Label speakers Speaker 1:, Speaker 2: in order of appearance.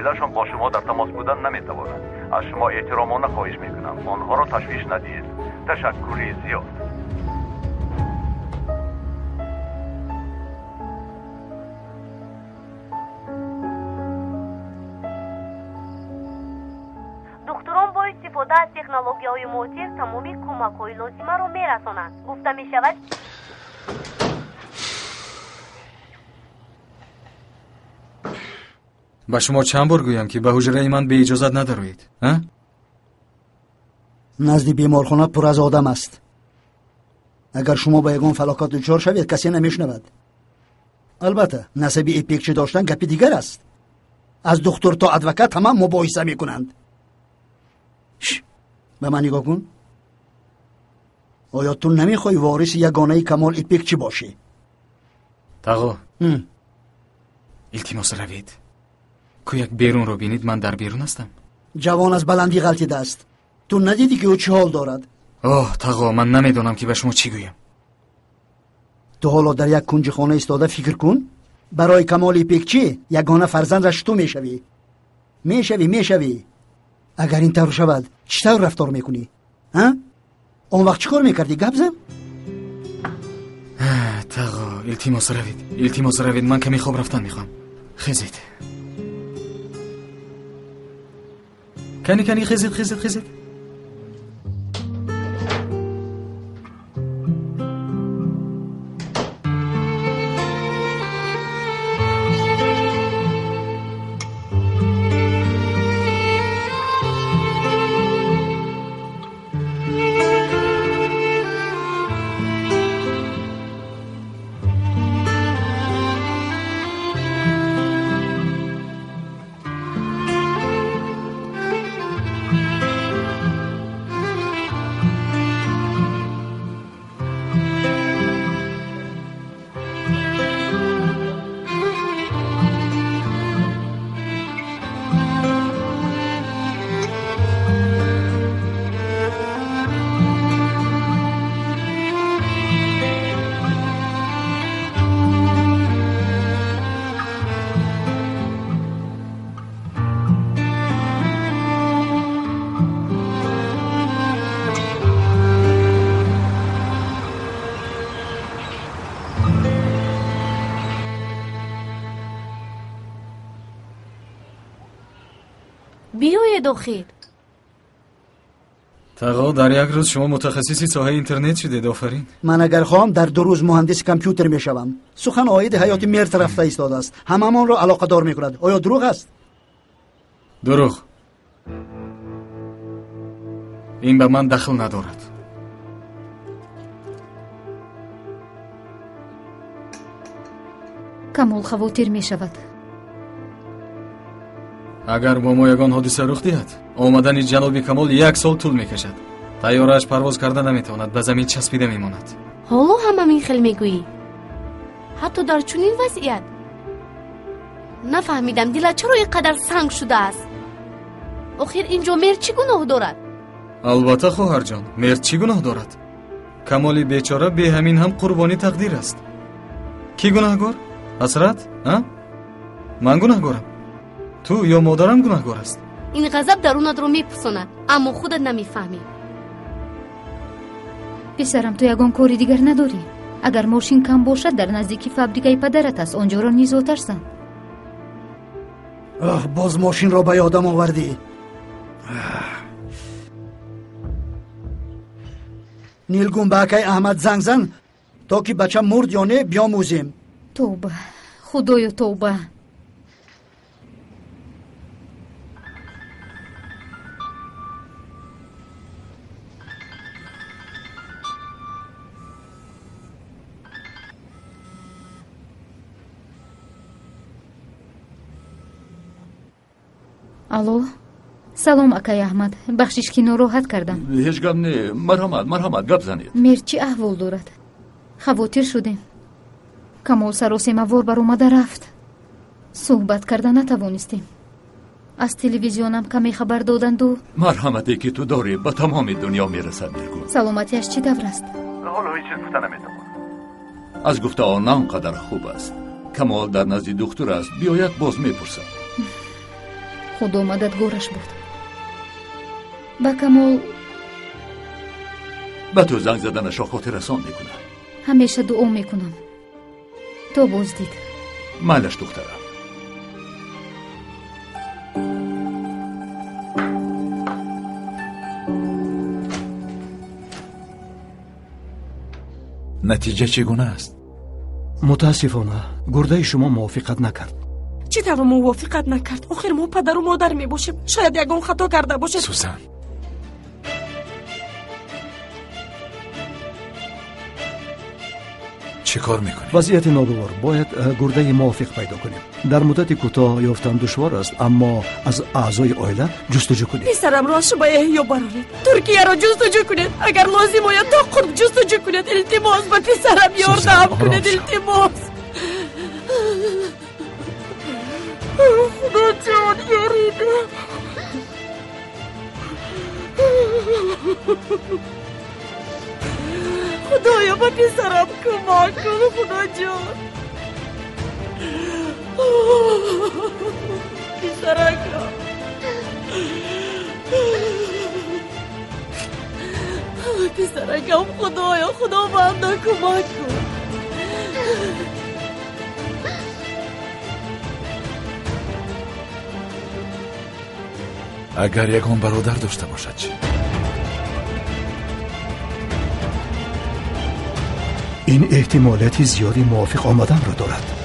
Speaker 1: عائله‌شان با شما در تماس بودن نمی‌توانند. از شما احترامانه خواهش می‌کنم آنها را تشویش ندهید. تشکری زیاد.
Speaker 2: دکتران با استفاده از تکنولوژی‌های معاصر تمامی کمک‌های لازمه را می‌رسانند. گفته می‌شود
Speaker 3: با شما چند بار گویم که به حجره من به اجازت ندارید؟
Speaker 4: نزد بیمارخانه پر از آدم است. اگر شما با یگان فلاکت دچار شوید کسی نمیشنود. البته نسب ایپیکچی داشتن گپی دیگر است. از دکتر تا ادوکات همه مباحثه میکنند. به من نگاه کن. آیا تو نمیخوای وارث یگانه کمال ایپیکچی باشی؟
Speaker 3: تاغو التماس روید. که یک بیرون رو بینید من در بیرون هستم.
Speaker 4: جوان از بلندی غلطیده است. تو ندیدی که او چه حال دارد؟
Speaker 3: تاغو من نمیدونم که به شما چی گویم.
Speaker 4: تو حالا در یک کنج خانه ایستاده فکر کن. برای کمال ایپیکچی یگانه فرزندش تو میشوی. اگر این طور شود چطور رفتار میکنی؟ اون وقت چیکار میکردی؟ گپ زن؟
Speaker 3: تاغو التماس روید. من کمی خواب رفتن میخوام. خیزید. کنی خیزید.
Speaker 2: بیاید داخل.
Speaker 3: تاغو در یک روز شما متخصصی ساحه اینترنت شدید. آفرین.
Speaker 4: من اگر خواهم در 2 روز مهندس کامپیوتر میشوم. سخن آید حیات مرد رفته ایستاده است. هممان را علاقه دار میکند. آیا دروغ است؟
Speaker 3: دروغ. این به من دخل ندارد.
Speaker 5: کمال خواطر میشود.
Speaker 3: اگر با ما یگان حادثه رخ دهد آمدن جناب کمال 1 سال طول میکشد. طیاره‌اش پرواز کرده نمیتواند، به زمین چسبیده میماند.
Speaker 2: حالا هم این خیلی میگویی؟ حتی در چنین وضعیت نفهمیدم دلت چرا اینقدر سنگ شده است. آخر اینجا مرد چی گناه دارد؟
Speaker 3: البته خواهر جان، مرد چی گناه دارد؟ کمال بیچاره به همین هم قربانی تقدیر است. کی گناهگار؟ حسرت؟ من گناهگارم؟ تو یا مادرم گناهگار است؟
Speaker 2: این غضب درونت رو میپساند اما خودت نمیفهمی.
Speaker 5: پسرم تو یگان کاری دیگر نداری؟ اگر ماشین کم باشد در نزدیکی فابریکای پدرت است، آنجا را نیز آتش‌زن.
Speaker 4: باز ماشین را به یادم آوردی. نیلگون به اکای احمد زنگ زن تا که بچه مرد یا نه بیاموزیم.
Speaker 5: توبه خدایا توبه. الو سلام اکای احمد، بخشش که ناراحت کردم.
Speaker 6: هیچ گپ نه، مرحمت گپ زنید.
Speaker 5: مرد چی احوال دارد؟ خواطر شدیم. کمال سراسیمه وار بر اومده رفت. صحبت کرده نتوانستیم. از تلویزیونم کمی خبر دادند و
Speaker 6: مرحمتی که تو داری به تمام دنیا میرسد. نیلگون
Speaker 5: سلامتیش چی طور است؟
Speaker 1: حالا هیچ چیز گفته نمیتوانم.
Speaker 6: از گفته آنم قدر خوب است. کمال در نزد دکتر است، بیاید باز میپرسد.
Speaker 5: خدا مددگارش بود. با کمال
Speaker 6: به تو زنگ زدنش را خاطر رسان میکنه.
Speaker 5: همیشه دعا میکنم تا بازدید.
Speaker 6: مالش دخترم.
Speaker 7: نتیجه چگونه است؟
Speaker 8: متاسفانه گرده شما موافقت نکرد.
Speaker 9: چی طور موافقت نکرد؟ آخر ما پدر و مادر می باشیم. شاید یکم خطا کرده باشد.
Speaker 7: سوزن، چی کار میکنی؟
Speaker 8: وضعیت ناگوار، باید گرده موافق پیدا کنیم. در مدت کوتاه یافتن دشوار است، اما از اعضای عائله جستجو کنید.
Speaker 9: پسرم را شما احیا برارید. ترکیه را جستجو کنید. اگر لازم باید تا قرب جستجو کنید. التماس به پسرم یاردم کنید. التماس. خدا جان یاریده. خدایا با پسرم کمک کن. خدا جان پسرکم. پسرکم خدایا خدا بنده کمک کن.
Speaker 7: اگر یگان برادر داشته باشد چی؟
Speaker 8: این احتمالاتی زیادی موافق آمدن را دارد.